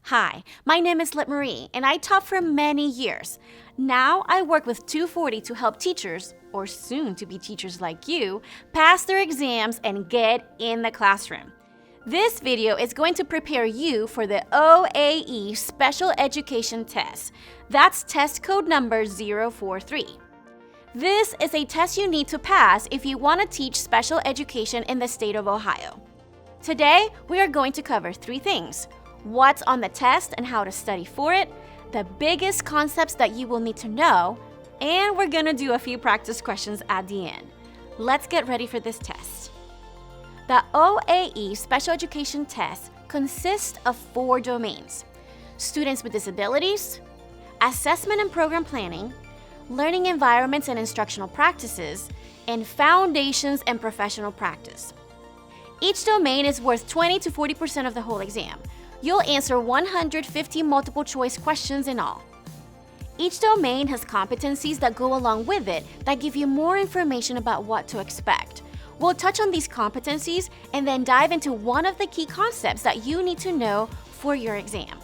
Hi, my name is Lit Marie, and I taught for many years. Now I work with 240 to help teachers, or soon-to-be teachers like you, pass their exams and get in the classroom. This video is going to prepare you for the OAE Special Education test. That's test code number 043. This is a test you need to pass if you want to teach special education in the state of Ohio. Today, we are going to cover 3 things: what's on the test and how to study for it, the biggest concepts that you will need to know, and we're gonna do a few practice questions at the end. Let's get ready for this test. The OAE Special Education test consists of 4 domains: students with disabilities, assessment and program planning, learning environments and instructional practices, and foundations and professional practice. Each domain is worth 20 to 40% of the whole exam. You'll answer 150 multiple choice questions in all. Each domain has competencies that go along with it that give you more information about what to expect. We'll touch on these competencies and then dive into one of the key concepts that you need to know for your exam.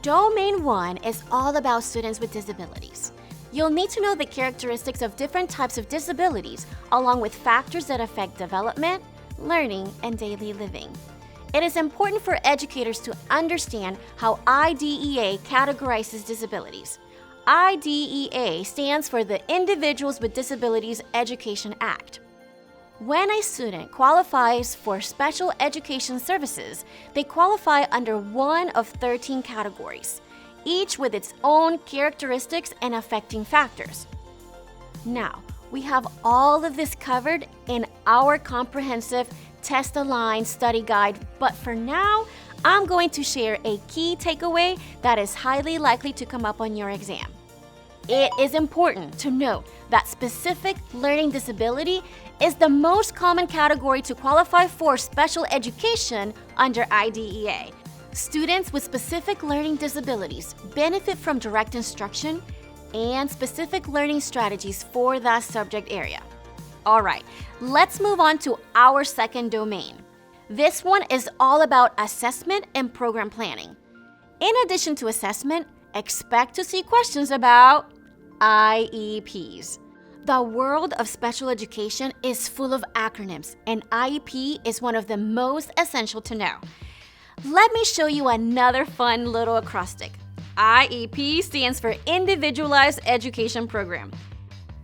Domain 1 is all about students with disabilities. You'll need to know the characteristics of different types of disabilities, along with factors that affect development, learning, and daily living. It is important for educators to understand how IDEA categorizes disabilities. IDEA stands for the Individuals with Disabilities Education Act. When a student qualifies for special education services, they qualify under one of 13 categories, each with its own characteristics and affecting factors. Now, we have all of this covered in our comprehensive test-aligned study guide, but for now, I'm going to share a key takeaway that is highly likely to come up on your exam. It is important to note that specific learning disability is the most common category to qualify for special education under IDEA. Students with specific learning disabilities benefit from direct instruction and specific learning strategies for that subject area. All right, let's move on to our second domain. This one is all about assessment and program planning. In addition to assessment, expect to see questions about IEPs. The world of special education is full of acronyms, and IEP is one of the most essential to know. Let me show you another fun little acrostic. IEP stands for Individualized Education Program.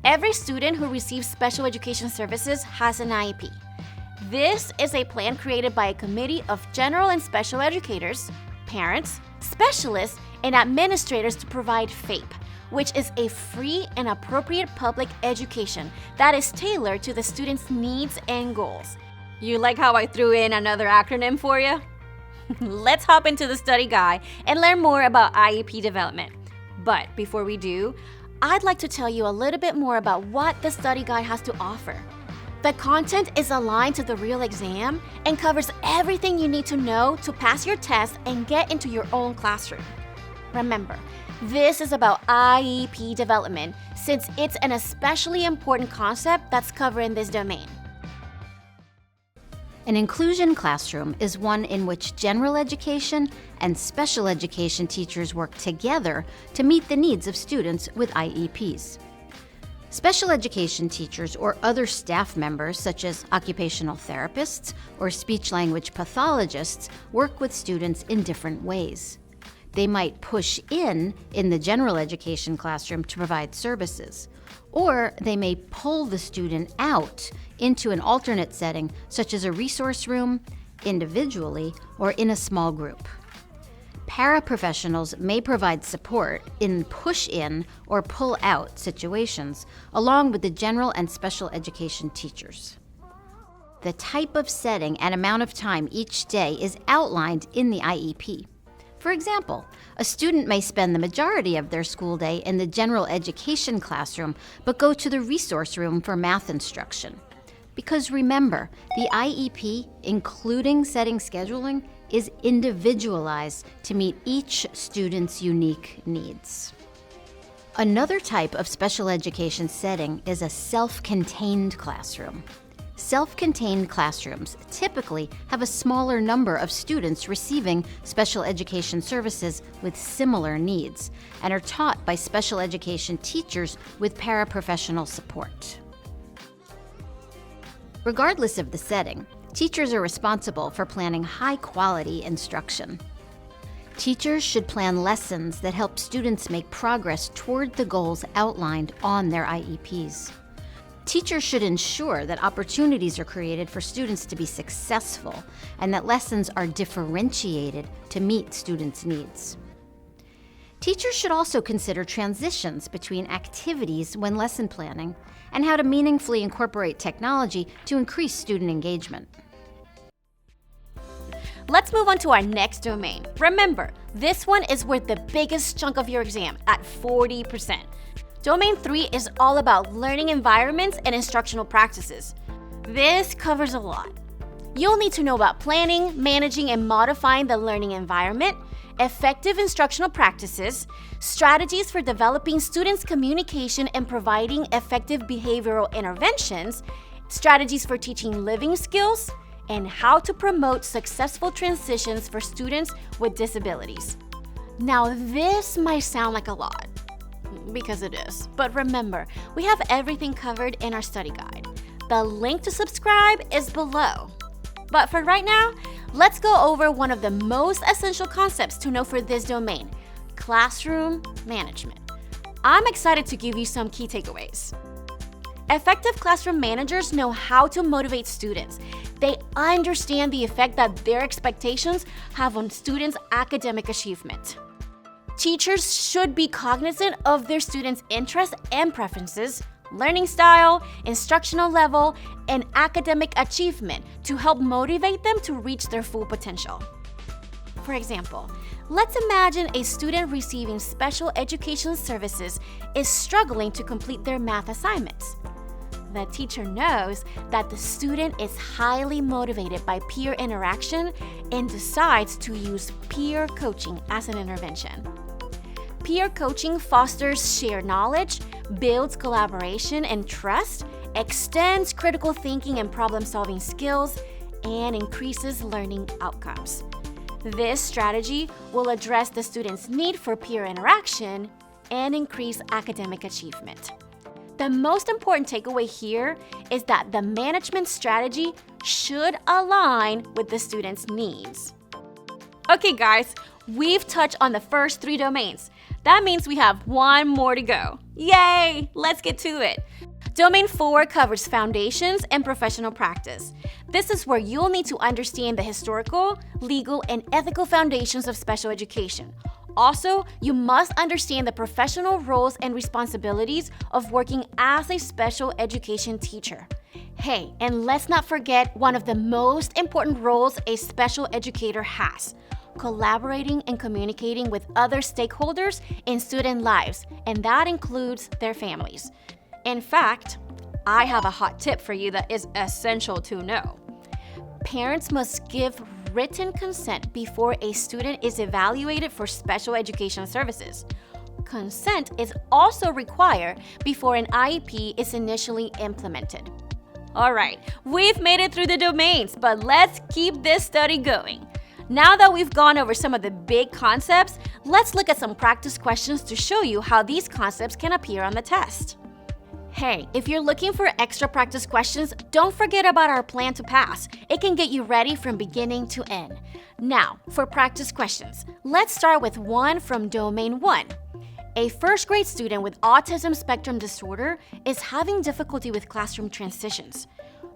Every student who receives special education services has an IEP. This is a plan created by a committee of general and special educators, parents, specialists, and administrators to provide FAPE, which is a free and appropriate public education that is tailored to the student's needs and goals. You like how I threw in another acronym for you? Let's hop into the study guide and learn more about IEP development. But before we do, I'd like to tell you a little bit more about what the study guide has to offer. The content is aligned to the real exam and covers everything you need to know to pass your test and get into your own classroom. Remember, this is about IEP development since it's an especially important concept that's covered in this domain. An inclusion classroom is one in which general education and special education teachers work together to meet the needs of students with IEPs. Special education teachers or other staff members, such as occupational therapists or speech-language pathologists, work with students in different ways. They might push in the general education classroom to provide services, or they may pull the student out into an alternate setting, such as a resource room, individually, or in a small group. Paraprofessionals may provide support in push-in or pull-out situations, along with the general and special education teachers. The type of setting and amount of time each day is outlined in the IEP. For example, a student may spend the majority of their school day in the general education classroom, but go to the resource room for math instruction. Because remember, the IEP, including setting scheduling, is individualized to meet each student's unique needs. Another type of special education setting is a self-contained classroom. Self-contained classrooms typically have a smaller number of students receiving special education services with similar needs and are taught by special education teachers with paraprofessional support. Regardless of the setting, teachers are responsible for planning high-quality instruction. Teachers should plan lessons that help students make progress toward the goals outlined on their IEPs. Teachers should ensure that opportunities are created for students to be successful and that lessons are differentiated to meet students' needs. Teachers should also consider transitions between activities when lesson planning and how to meaningfully incorporate technology to increase student engagement. Let's move on to our next domain. Remember, this one is worth the biggest chunk of your exam at 40%. Domain 3 is all about learning environments and instructional practices. This covers a lot. You'll need to know about planning, managing, and modifying the learning environment, effective instructional practices, strategies for developing students' communication and providing effective behavioral interventions, strategies for teaching living skills, and how to promote successful transitions for students with disabilities. Now, this might sound like a lot, because it is. But remember, we have everything covered in our study guide. The link to subscribe is below. But for right now, let's go over one of the most essential concepts to know for this domain: classroom management. I'm excited to give you some key takeaways. Effective classroom managers know how to motivate students. They understand the effect that their expectations have on students' academic achievement. Teachers should be cognizant of their students' interests and preferences, learning style, instructional level, and academic achievement to help motivate them to reach their full potential. For example, let's imagine a student receiving special education services is struggling to complete their math assignments. The teacher knows that the student is highly motivated by peer interaction and decides to use peer coaching as an intervention. Peer coaching fosters shared knowledge, builds collaboration and trust, extends critical thinking and problem-solving skills, and increases learning outcomes. This strategy will address the student's need for peer interaction and increase academic achievement. The most important takeaway here is that the management strategy should align with the student's needs. Okay, guys, we've touched on the first 3 domains. That means we have one more to go. Yay! Let's get to it. Domain 4 covers foundations and professional practice. This is where you'll need to understand the historical, legal, and ethical foundations of special education. Also, you must understand the professional roles and responsibilities of working as a special education teacher. Hey, and let's not forget one of the most important roles a special educator has: collaborating and communicating with other stakeholders in student lives, and that includes their families. In fact, I have a hot tip for you that is essential to know. Parents must give written consent before a student is evaluated for special education services. Consent is also required before an IEP is initially implemented. All right, we've made it through the domains, but let's keep this study going. Now that we've gone over some of the big concepts, let's look at some practice questions to show you how these concepts can appear on the test. Hey, if you're looking for extra practice questions, don't forget about our plan to pass. It can get you ready from beginning to end. Now, for practice questions, let's start with one from Domain 1. A first-grade student with autism spectrum disorder is having difficulty with classroom transitions.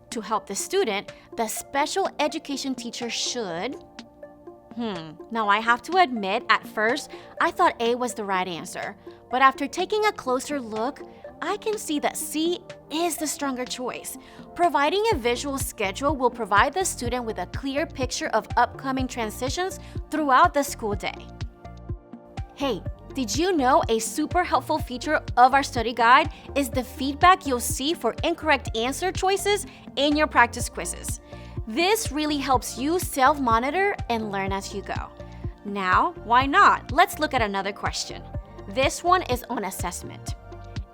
To help the student, the special education teacher should... Now I have to admit, at first, I thought A was the right answer. But after taking a closer look, I can see that C is the stronger choice. Providing a visual schedule will provide the student with a clear picture of upcoming transitions throughout the school day. Hey, did you know a super helpful feature of our study guide is the feedback you'll see for incorrect answer choices in your practice quizzes? This really helps you self-monitor and learn as you go. Now, why not? Let's look at another question. This one is on assessment.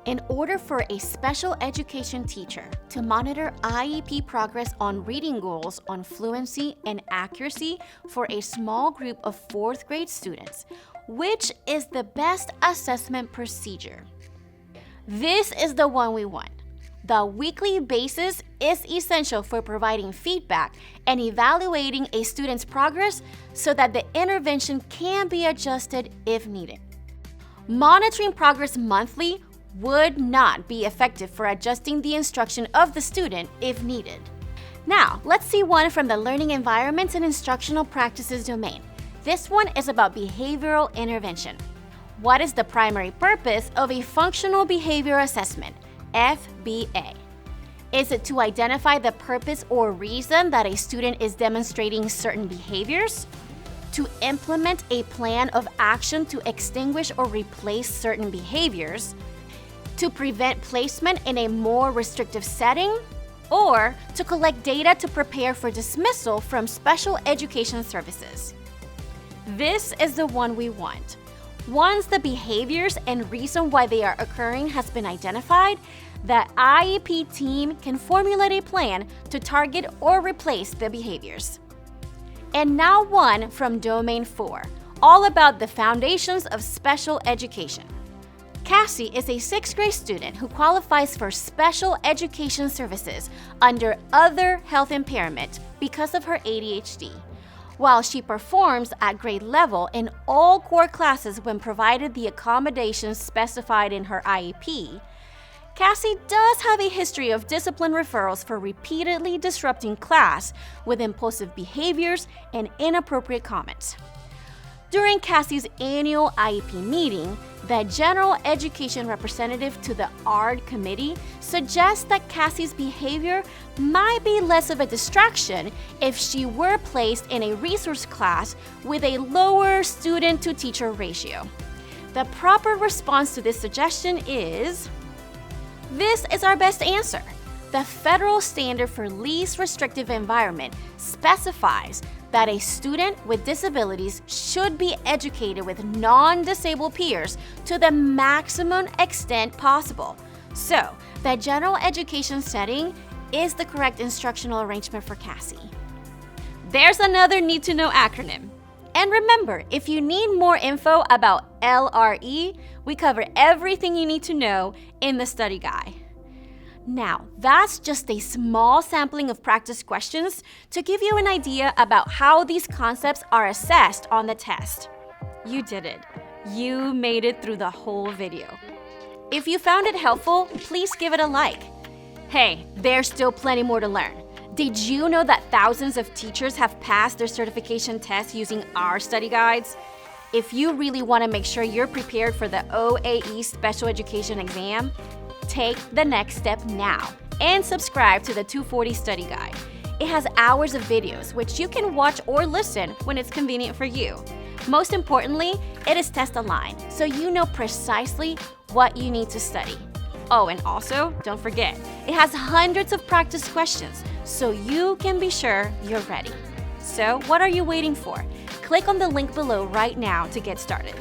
In order for a special education teacher to monitor IEP progress on reading goals on fluency and accuracy for a small group of 4th grade students, which is the best assessment procedure? This is the one we want. The weekly basis is essential for providing feedback and evaluating a student's progress so that the intervention can be adjusted if needed. Monitoring progress monthly would not be effective for adjusting the instruction of the student if needed. Now, let's see one from the Learning Environments and Instructional Practices domain. This one is about behavioral intervention. What is the primary purpose of a functional behavior assessment, FBA? Is it to identify the purpose or reason that a student is demonstrating certain behaviors? To implement a plan of action to extinguish or replace certain behaviors? To prevent placement in a more restrictive setting, or to collect data to prepare for dismissal from special education services. This is the one we want. Once the behaviors and reason why they are occurring has been identified, the IEP team can formulate a plan to target or replace the behaviors. And now one from Domain 4, all about the foundations of special education. Cassie is a 6th grade student who qualifies for special education services under other health impairment because of her ADHD. While she performs at grade level in all core classes when provided the accommodations specified in her IEP, Cassie does have a history of discipline referrals for repeatedly disrupting class with impulsive behaviors and inappropriate comments. During Cassie's annual IEP meeting, the general education representative to the ARD committee suggests that Cassie's behavior might be less of a distraction if she were placed in a resource class with a lower student-to-teacher ratio. The proper response to this suggestion is, this is our best answer. The federal standard for least restrictive environment specifies that a student with disabilities should be educated with non-disabled peers to the maximum extent possible. So, the general education setting is the correct instructional arrangement for Cassie. There's another need-to-know acronym. And remember, if you need more info about LRE, we cover everything you need to know in the study guide. Now, that's just a small sampling of practice questions to give you an idea about how these concepts are assessed on the test. You did it. You made it through the whole video. If you found it helpful, please give it a like. Hey, there's still plenty more to learn. Did you know that thousands of teachers have passed their certification tests using our study guides? If you really want to make sure you're prepared for the OAE Special Education exam, take the next step now and subscribe to the 240 Study Guide. It has hours of videos which you can watch or listen when it's convenient for you. Most importantly, it is test-aligned, so you know precisely what you need to study. Oh, and also, don't forget, it has hundreds of practice questions, so you can be sure you're ready. So, what are you waiting for? Click on the link below right now to get started.